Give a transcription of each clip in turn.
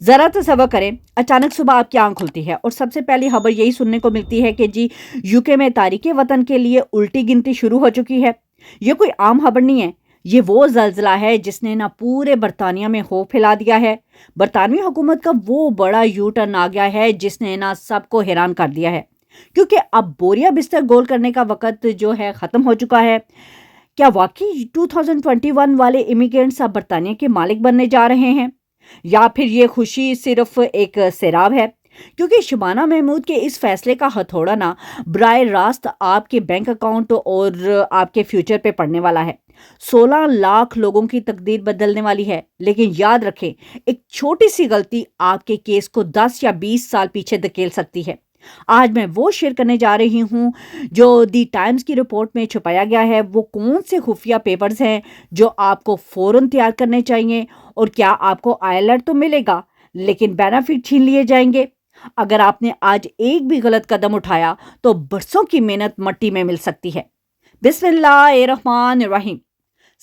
जरा तसव्वुर करें, अचानक सुबह आपकी आंख खुलती है और सबसे पहली खबर यही सुनने को मिलती है कि जी यूके में तारीख वतन के लिए उल्टी गिनती शुरू हो चुकी है। ये कोई आम खबर नहीं है। ये वो जल्जला है जिसने ना पूरे बरतानिया में खौफ फैला दिया है। बरतानवी हुकूमत का वो बड़ा यू टर्न आ गया है जिसने ना सबको हैरान कर दिया है, क्योंकि अब बोरिया बिस्तर गोल करने का वक्त जो है खत्म हो चुका है। क्या वाकई 2021 वाले इमिग्रेंट्स अब बरतानिया के मालिक बनने जा रहे हैं, या फिर ये खुशी सिर्फ एक सैराब है? क्योंकि शबाना महमूद के इस फैसले का हथौड़ा ना बराह रास्त आपके बैंक अकाउंट और आपके फ्यूचर पे पड़ने वाला है। 16 लाख लोगों की तकदीर बदलने वाली है। लेकिन याद रखें, एक छोटी सी गलती आपके केस को 10 या 20 साल पीछे धकेल सकती है। आज मैं वो शेयर करने जा रही हूँ जो दी टाइम्स की रिपोर्ट में छुपाया गया है। वो कौन से खुफिया पेपर्स हैं जो आपको फौरन तैयार करने चाहिए, और क्या आपको आईएलआर तो मिलेगा लेकिन बेनिफिट छीन लिए जाएंगे। अगर आपने आज एक भी गलत कदम उठाया तो बरसों की मेहनत मट्टी में मिल सकती है। बिस्मिल्लाहिर्रहमानिर्रहीम।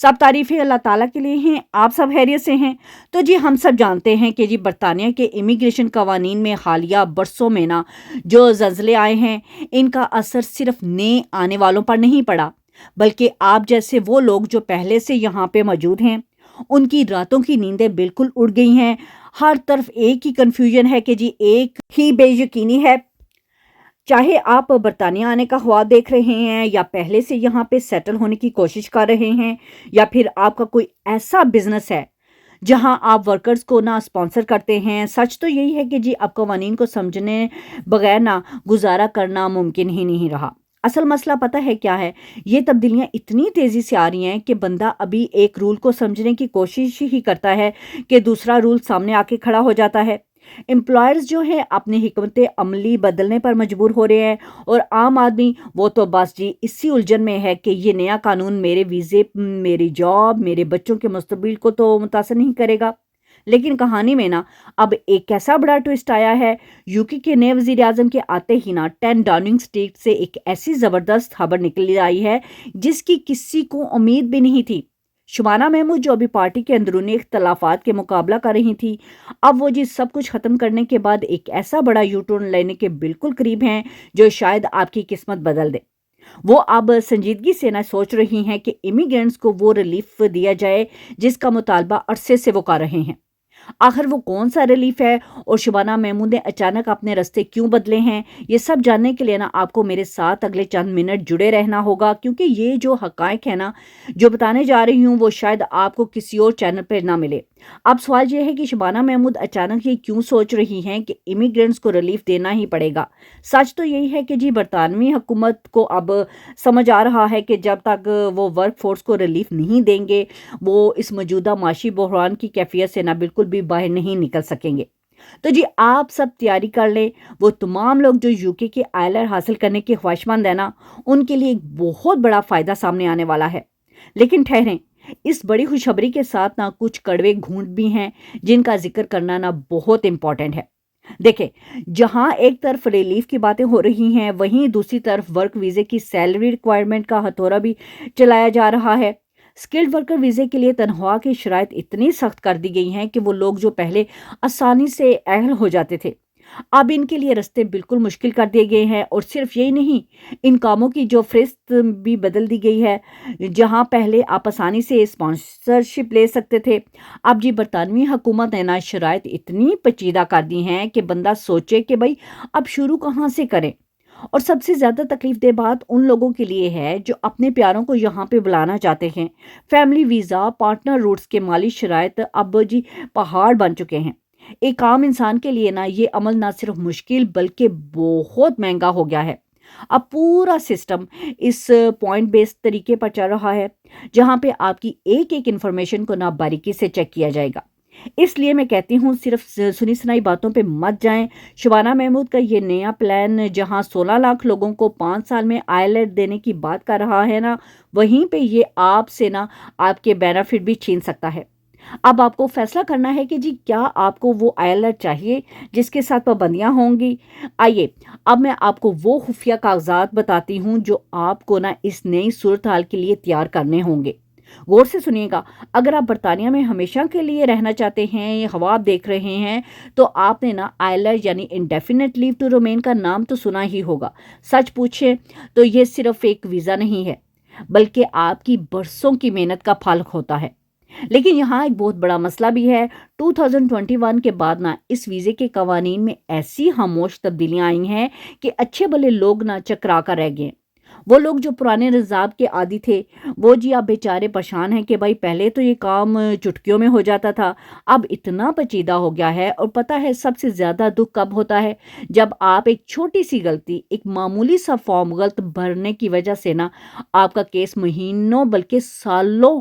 सब तारीफें अल्लाह ताला के लिए हैं। आप सब खैरियत से हैं? तो जी हम सब जानते हैं कि जी बरतानिया के इमिग्रेशन कवानीन में हालिया बरसों में ना जो जल्जले आए हैं, इनका असर सिर्फ नए आने वालों पर नहीं पड़ा, बल्कि आप जैसे वो लोग जो पहले से यहाँ पे मौजूद हैं, उनकी रातों की नींदें बिल्कुल उड़ गई हैं। हर तरफ एक ही कन्फ्यूजन है कि जी एक ही बेयकीनी है। चाहे आप बरतानिया आने का ख्वाब देख रहे हैं, या पहले से यहाँ पे सेटल होने की कोशिश कर रहे हैं, या फिर आपका कोई ऐसा बिजनेस है जहां आप वर्कर्स को ना स्पॉन्सर करते हैं, सच तो यही है कि जी अब कवानीन को समझने बगैर ना गुजारा करना मुमकिन ही नहीं रहा। असल मसला पता है क्या है? ये तब्दीलियां इतनी तेजी से आ रही हैं कि बंदा अभी एक रूल को समझने की कोशिश ही करता है कि दूसरा रूल सामने आके खड़ा हो जाता है। एम्प्लॉयर्स जो है अपनी हिकमत अमली बदलने पर मजबूर हो रहे हैं, और आम आदमी वो तो बस जी इसी उलझन में है कि ये नया कानून मेरे वीज़े, मेरी जॉब, मेरे बच्चों के मुस्तकबिल को तो मुतासर नहीं करेगा। लेकिन कहानी में ना अब एक ऐसा बड़ा ट्विस्ट आया है। यूके के नए वजीर आजम के आते ही ना 10 डाउनिंग स्ट्रीट से एक ऐसी ज़बरदस्त खबर निकल आई है जिसकी किसी को उम्मीद भी नहीं थी। शुबाना महमूद जो अभी पार्टी के अंदरूनी इख्तलाफात के मुकाबला कर रही थी, अब वो जी सब कुछ ख़त्म करने के बाद एक ऐसा बड़ा यू टर्न लेने के बिल्कुल करीब हैं जो शायद आपकी किस्मत बदल दे। वो अब संजीदगी से ना सोच रही हैं कि इमिग्रेंट्स को वो रिलीफ दिया जाए जिसका मुतालबा अरसे से वो कर रहे हैं। आखिर वो कौन सा रिलीफ है, और शुबाना महमूद ने अचानक अपने रास्ते क्यों बदले हैं, ये सब जानने के लिए ना आपको मेरे साथ अगले चंद मिनट जुड़े रहना होगा, क्योंकि ये जो हकायक है ना जो बताने जा रही हूँ वो शायद आपको किसी और चैनल पर ना मिले। अब सवाल ये है कि शुबाना महमूद अचानक ये क्यों सोच रही हैं कि इमिग्रेंट्स को रिलीफ देना ही पड़ेगा। सच तो यही है कि जी बरतानवी हुकूमत को अब समझ आ रहा है कि जब तक वो वर्क फोर्स को रिलीफ नहीं देंगे, वो इस मौजूदा माशी बहरान की कैफियत से ना बिल्कुल भी बाहर नहीं निकल सकेंगे। तो जी आप सब तैयारी कर लें। वो तमाम लोग जो यूके के आईएलआर हासिल करने की ख्वाहिशमंद है ना, उनके लिए एक बहुत बड़ा फ़ायदा सामने आने वाला है। लेकिन ठहरें, इस बड़ी खुशखबरी के साथ ना कुछ कड़वे घूंट भी हैं जिनका जिक्र करना ना बहुत इंपॉर्टेंट है। देखें, जहां एक तरफ रिलीफ की बातें हो रही हैं, वहीं दूसरी तरफ वर्क वीज़े की सैलरी रिक्वायरमेंट का हथौड़ा भी चलाया जा रहा है। स्किल्ड वर्कर वीज़े के लिए तनख्वाह की शराइत इतनी सख्त कर दी गई हैं कि वो लोग जो पहले आसानी से अहल हो जाते थे, अब इनके लिए रास्ते बिल्कुल मुश्किल कर दिए गए हैं। और सिर्फ यही नहीं, इन कामों की जो फ़हरिस्त भी बदल दी गई है। जहां पहले आप आसानी से स्पॉन्सरशिप ले सकते थे, अब जी बरतानवी हुकूमत ने ना शराइत इतनी पेचीदा कर दी हैं कि बंदा सोचे कि भाई अब शुरू कहाँ से करें। और सबसे ज़्यादा तकलीफ दे बात उन लोगों के लिए है जो अपने प्यारों को यहाँ पे बुलाना चाहते हैं। फैमिली वीज़ा, पार्टनर रूट्स के माली शराइत अब जी पहाड़ बन चुके हैं। एक आम इंसान के लिए ना ये अमल ना सिर्फ मुश्किल बल्कि बहुत महंगा हो गया है। अब पूरा सिस्टम इस पॉइंट बेस्ड तरीके पर चल रहा है, जहाँ पे आपकी एक एक इन्फॉर्मेशन को ना बारीकी से चेक किया जाएगा। इसलिए मैं कहती हूँ सिर्फ सुनी सुनाई बातों पे मत जाएं। शुबाना महमूद का ये नया प्लान जहाँ 16 लाख लोगों को 5 साल में आईएलआर देने की बात कर रहा है ना, वहीं पे ये आपसे ना आपके बेनिफिट भी छीन सकता है। अब आपको फैसला करना है कि जी क्या आपको वो आईएलआर चाहिए जिसके साथ पाबंदियां होंगी। आइए अब मैं आपको वो खुफिया कागजात बताती हूँ जो आपको ना इस नई सूरत हाल के लिए तैयार करने होंगे। غور سے سنیے گا، اگر آپ برطانیہ میں ہمیشہ کے لیے رہنا چاہتے ہیں یا خواب دیکھ رہے ہیں تو آپ نے نا آئلر یعنی انڈیفینٹ لیو ٹو ریمین کا نام تو سنا ہی ہوگا۔ سچ پوچھیں تو یہ صرف ایک ویزا نہیں ہے بلکہ آپ کی برسوں کی محنت کا پھل ہوتا ہے۔ لیکن یہاں ایک بہت بڑا مسئلہ بھی ہے۔ 2021 کے بعد نا اس ویزے کے قوانین میں ایسی خاموش تبدیلیاں آئی ہیں کہ اچھے بھلے لوگ نا چکرا کر رہ گئے۔ وہ لوگ جو پرانے نصاب کے عادی تھے وہ جی اب بیچارے پریشان ہیں کہ بھائی پہلے تو یہ کام چٹکیوں میں ہو جاتا تھا، اب اتنا پیچیدہ ہو گیا ہے۔ اور پتہ ہے سب سے زیادہ دکھ کب ہوتا ہے؟ جب آپ ایک چھوٹی سی غلطی، ایک معمولی سا فارم غلط بھرنے کی وجہ سے نا آپ کا کیس مہینوں بلکہ سالوں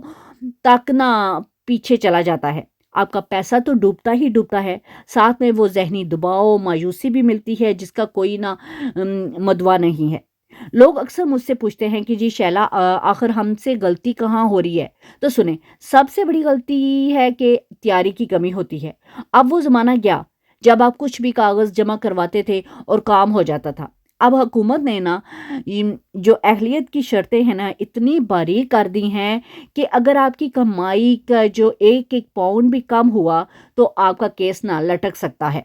تک نا پیچھے چلا جاتا ہے۔ آپ کا پیسہ تو ڈوبتا ہی ڈوبتا ہے، ساتھ میں وہ ذہنی دباؤ، مایوسی بھی ملتی ہے جس کا کوئی نہ مدوا نہیں ہے۔ لوگ اکثر مجھ سے پوچھتے ہیں کہ جی شیلا آخر ہم سے غلطی کہاں ہو رہی ہے؟ تو سنیں، سب سے بڑی غلطی ہے کہ تیاری کی کمی ہوتی ہے۔ اب وہ زمانہ گیا جب آپ کچھ بھی کاغذ جمع کرواتے تھے اور کام ہو جاتا تھا۔ اب حکومت نے نا جو اہلیت کی شرطیں ہیں نا اتنی باریک کر دی ہیں کہ اگر آپ کی کمائی کا جو ایک پاؤنڈ بھی کم ہوا تو آپ کا کیس نہ لٹک سکتا ہے۔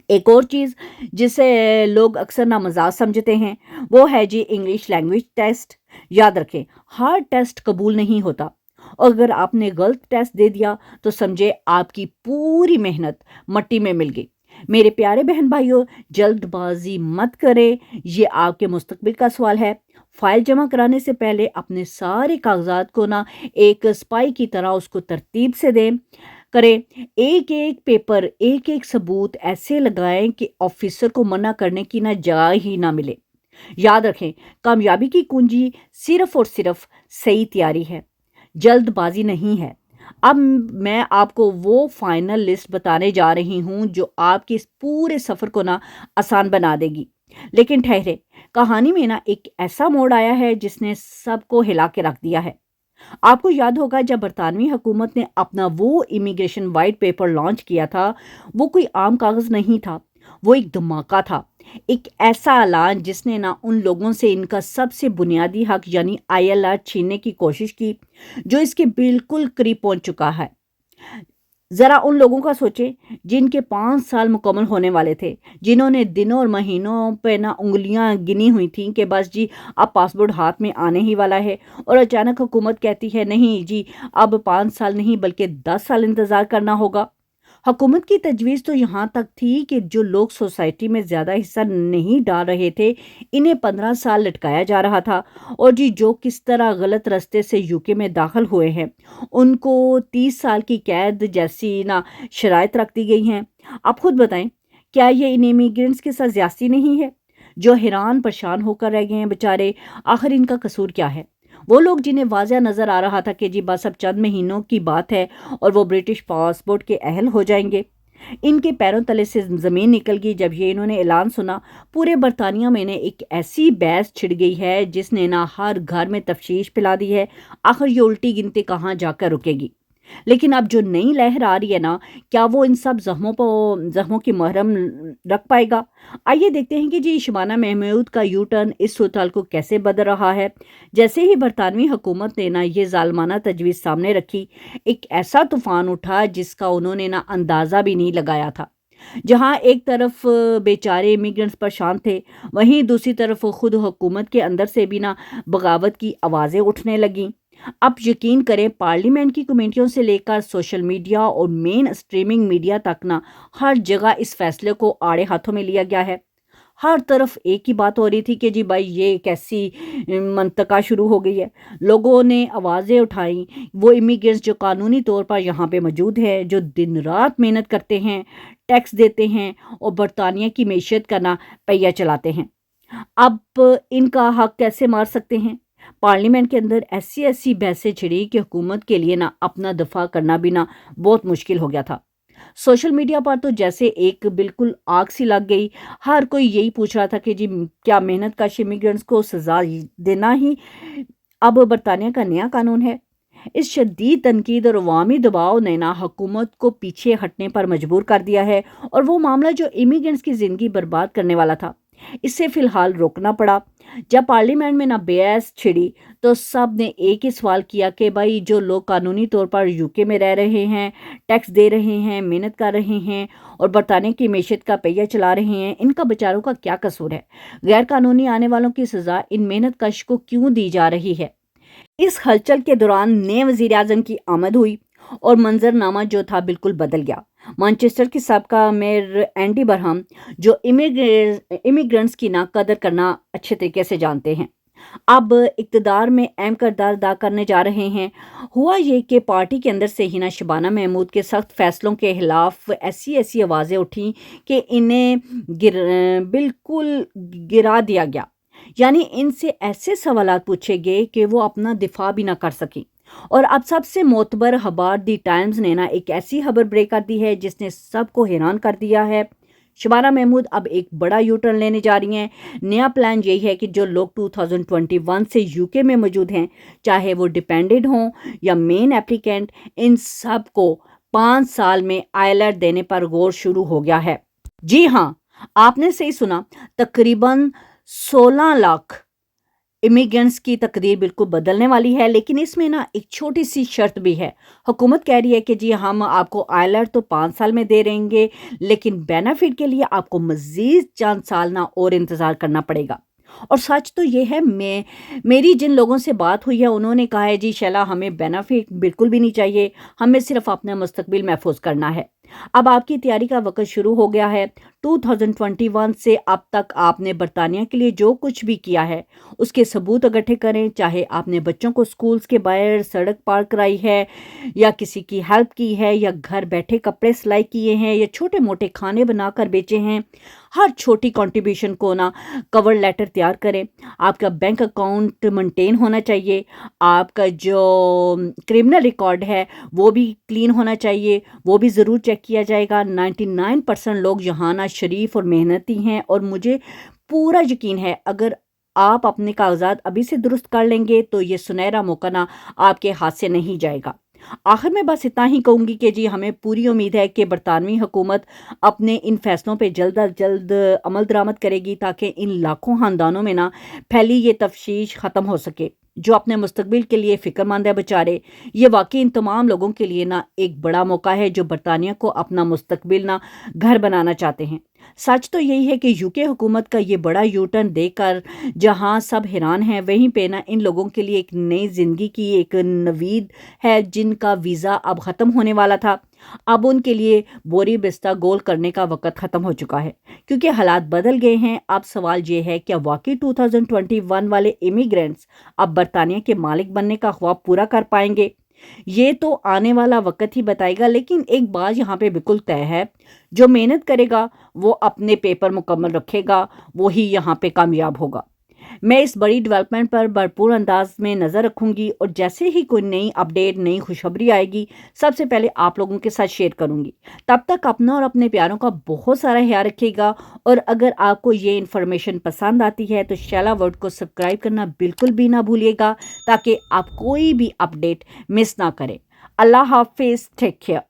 ایک اور چیز جسے لوگ اکثر نامزاج سمجھتے ہیں وہ ہے جی انگلش لینگویج ٹیسٹ۔ یاد رکھیں، ہر ٹیسٹ قبول نہیں ہوتا، اور اگر آپ نے غلط ٹیسٹ دے دیا تو سمجھے آپ کی پوری محنت مٹی میں مل گئی۔ میرے پیارے بہن بھائیوں، جلد بازی مت کریں، یہ آپ کے مستقبل کا سوال ہے۔ فائل جمع کرانے سے پہلے اپنے سارے کاغذات کو نا ایک سپائی کی طرح اس کو ترتیب سے دیں کریں، ایک ایک پیپر، ایک ایک ثبوت ایسے لگائیں کہ آفیسر کو منع کرنے کی نہ جگہ ہی نہ ملے۔ یاد رکھیں، کامیابی کی کنجی صرف اور صرف صحیح تیاری ہے، جلد بازی نہیں ہے۔ اب میں آپ کو وہ فائنل لسٹ بتانے جا رہی ہوں جو آپ کے اس پورے سفر کو نا آسان بنا دے گی۔ لیکن ٹھہرے، کہانی میں نا ایک ایسا موڑ آیا ہے جس نے سب کو ہلا کے رکھ دیا ہے۔ آپ کو یاد ہوگا جب برطانوی حکومت نے اپنا وہ امیگریشن وائٹ پیپر لانچ کیا تھا، وہ کوئی عام کاغذ نہیں تھا، وہ ایک دھماکہ تھا، ایک ایسا اعلان جس نے نا ان لوگوں سے ان کا سب سے بنیادی حق یعنی ILR چھیننے کی کوشش کی جو اس کے بالکل قریب پہنچ چکا ہے۔ ذرا ان لوگوں کا سوچیں جن کے 5 سال مکمل ہونے والے تھے، جنہوں نے دنوں اور مہینوں پہ نہ انگلیاں گنی ہوئی تھیں کہ بس جی اب پاسپورٹ ہاتھ میں آنے ہی والا ہے، اور اچانک حکومت کہتی ہے نہیں جی اب 5 سال نہیں بلکہ 10 سال انتظار کرنا ہوگا۔ حکومت کی تجویز تو یہاں تک تھی کہ جو لوگ سوسائٹی میں زیادہ حصہ نہیں ڈال رہے تھے انہیں 15 سال لٹکایا جا رہا تھا، اور جی جو کس طرح غلط رستے سے UK میں داخل ہوئے ہیں ان کو 30 سال کی قید جیسی نا شرائط رکھ دی گئی ہیں۔ آپ خود بتائیں، کیا یہ ان امیگرینٹس کے ساتھ زیادتی نہیں ہے جو حیران پریشان ہو کر رہ گئے ہیں بیچارے؟ آخر ان کا قصور کیا ہے؟ وہ لوگ جنہیں واضح نظر آ رہا تھا کہ جی بس اب چند مہینوں کی بات ہے اور وہ برٹش پاسپورٹ کے اہل ہو جائیں گے، ان کے پیروں تلے سے زمین نکل گئی جب یہ انہوں نے اعلان سنا۔ پورے برطانیہ میں نے ایک ایسی بحث چھڑ گئی ہے جس نے نہ ہر گھر میں تفشیش پھیلا دی ہے۔ آخر یہ الٹی گنتی کہاں جا کر رکے گی؟ لیکن اب جو نئی لہر آ رہی ہے نا، کیا وہ ان سب زخموں کی مرہم رکھ پائے گا؟ آئیے دیکھتے ہیں کہ جی شبانہ محمود کا یو ٹرن اس صورتحال کو کیسے بدل رہا ہے۔ جیسے ہی برطانوی حکومت نے نا یہ ظالمانہ تجویز سامنے رکھی، ایک ایسا طوفان اٹھا جس کا انہوں نے نا اندازہ بھی نہیں لگایا تھا۔ جہاں ایک طرف بیچارے امیگرینٹس پریشان تھے، وہیں دوسری طرف خود حکومت کے اندر سے بھی نا بغاوت کی آوازیں اٹھنے لگیں۔ اب یقین کریں، پارلیمنٹ کی کمیٹیوں سے لے کر سوشل میڈیا اور مین اسٹریمنگ میڈیا تک نا ہر جگہ اس فیصلے کو آڑے ہاتھوں میں لیا گیا ہے۔ ہر طرف ایک ہی بات ہو رہی تھی کہ جی بھائی یہ کیسی منطقہ شروع ہو گئی ہے۔ لوگوں نے آوازیں اٹھائیں، وہ امیگرینٹس جو قانونی طور پر یہاں پہ موجود ہے، جو دن رات محنت کرتے ہیں، ٹیکس دیتے ہیں اور برطانیہ کی معیشت کا نا پہیہ چلاتے ہیں، اب ان کا حق کیسے مار سکتے ہیں؟ پارلیمنٹ کے اندر ایسی بحثیں چھڑی کہ حکومت کے لیے نا اپنا دفاع کرنا بھی نا بہت مشکل ہو گیا تھا۔ سوشل میڈیا پر تو جیسے ایک بالکل آگ سی لگ گئی، ہر کوئی یہی پوچھ رہا تھا کہ جی کیا محنت کش امیگرینٹس کو سزا دینا ہی اب برطانیہ کا نیا قانون ہے؟ اس شدید تنقید اور عوامی دباؤ نے نا حکومت کو پیچھے ہٹنے پر مجبور کر دیا ہے، اور وہ معاملہ جو امیگرینٹس کی زندگی برباد کرنے والا تھا इसे फिलहाल रोकना पड़ा। जब पार्लियामेंट में ना बहस छिड़ी तो सब ने एक ही सवाल किया कि भाई जो लोग कानूनी तौर पर यूके में रह रहे हैं, टैक्स दे रहे हैं, मेहनत कर रहे हैं और बरतानिया की मैशत का पहिया चला रहे हैं, इनका बेचारों का क्या कसूर है? गैर कानूनी आने वालों की सजा इन मेहनत कश को क्यों दी जा रही है? इस हलचल के दौरान नए वजीर आजम की आमद हुई और मंजरनामा जो था बिल्कुल बदल गया। मैनचेस्टर की साबका मेयर एंडी बरहम जो इमिग्रेंट्स की ना कदर करना अच्छे तरीके से जानते हैं, अब इक़्तिदार में अहम किरदार अदा करने जा रहे हैं। हुआ ये कि पार्टी के अंदर से ही ना शबाना महमूद के सख्त फैसलों के खिलाफ ऐसी आवाज़ें उठी कि इन्हें बिल्कुल गिरा दिया गया। यानी इनसे ऐसे सवालात पूछे गए कि वो अपना दिफा भी ना कर सकी। और अब सबसे मोतबर खबर दी टाइम्स ने ना एक ऐसी खबर ब्रेक कर दी है जिसने सबको हैरान कर दिया है। शबाना महमूद अब एक बड़ा यू टर्न लेने जा रही हैं। नया प्लान यही है कि जो लोग 2021 से यूके में मौजूद हैं, चाहे वो डिपेंडेंट हों या मेन एप्लीकेंट, इन सब को 5 साल में आईएलआर देने पर गौर शुरू हो गया है। जी हाँ, आपने सही सुना, तकरीबन 16 लाख इमिग्रेंट्स की तकदीर बिल्कुल बदलने वाली है। लेकिन इसमें ना एक छोटी सी शर्त भी है। हुकूमत कह रही है कि जी हम आपको आईएलआर तो 5 साल में दे देंगे, लेकिन बेनिफिट के लिए आपको मज़ीद चंद साल ना और इंतज़ार करना पड़ेगा। और सच तो ये है, मेरी जिन लोगों से बात हुई है उन्होंने कहा है जी शैला हमें बेनिफिट बिल्कुल भी नहीं चाहिए, हमें सिर्फ अपना मुस्तकबिल महफूज करना है। अब आपकी तैयारी का वक्त शुरू हो गया है। 2021 से अब तक आपने बरतानिया के लिए जो कुछ भी किया है उसके सबूत इकट्ठे करें। चाहे आपने बच्चों को स्कूल्स के बाहर सड़क पार कराई है, या किसी की हेल्प की है, या घर बैठे कपड़े सिलाई किए हैं, या छोटे मोटे खाने बनाकर बेचे हैं, हर छोटी कंट्रीब्यूशन को ना कवर लेटर तैयार करें। आपका बैंक अकाउंट मेंटेन होना चाहिए। आपका जो क्रिमिनल रिकॉर्ड है वो भी क्लीन होना चाहिए, वो भी ज़रूर चेक किया जाएगा। 99% लोग यहाँ ना शरीफ और मेहनती हैं और मुझे पूरा यकीन है अगर आप अपने कागजात अभी से दुरुस्त कर लेंगे तो ये सुनहरा मौका ना आपके हाथ से नहीं जाएगा। आखिर में बस इतना ही कहूँगी कि जी हमें पूरी उम्मीद है कि बरतानवी हुकूमत अपने इन फैसलों पे जल्द अज जल्द अमल दरामद करेगी ताकि इन लाखों ख़ानदानों में ना फैली ये तफ्शीश ख़त्म हो सके। जो अपने मुस्तकबिल के लिए फ़िक्रमंद है बेचारे, ये वाकई इन तमाम लोगों के लिए ना एक बड़ा मौका है जो बरतानिया को अपना मुस्तकबिल ना घर बनाना चाहते हैं। सच तो यही है कि यूके हुकूमत का ये बड़ा यू टर्न देकर जहां सब हैरान हैं, वहीं पे ना इन लोगों के लिए एक नई ज़िंदगी की एक नवीद है जिनका वीज़ा अब ख़त्म होने वाला था। अब उनके लिए बोरी बिस्ता गोल करने का वक्त ख़त्म हो चुका है क्योंकि हालात बदल गए हैं। अब सवाल ये है क्या वाकई 2021 वाले इमिग्रेंट्स अब बरतानिया के मालिक बनने का ख्वाब पूरा कर पाएंगे? ये तो आने वाला वक्त ही बताएगा। लेकिन एक बात यहाँ पे बिल्कुल तय है, जो मेहनत करेगा वो अपने पेपर मुकम्मल रखेगा, वो ही यहाँ पे कामयाब होगा। मैं इस बड़ी डेवलपमेंट पर भरपूर अंदाज में नज़र रखूंगी और जैसे ही कोई नई अपडेट, नई खुशखबरी आएगी सबसे पहले आप लोगों के साथ शेयर करूंगी। तब तक अपना और अपने प्यारों का बहुत सारा ख्याल रखिएगा। और अगर आपको ये इन्फॉर्मेशन पसंद आती है तो शैला वर्ल्ड को सब्सक्राइब करना बिल्कुल भी ना भूलिएगा ताकि आप कोई भी अपडेट मिस ना करें। अल्लाह हाफिज़, टेक केयर।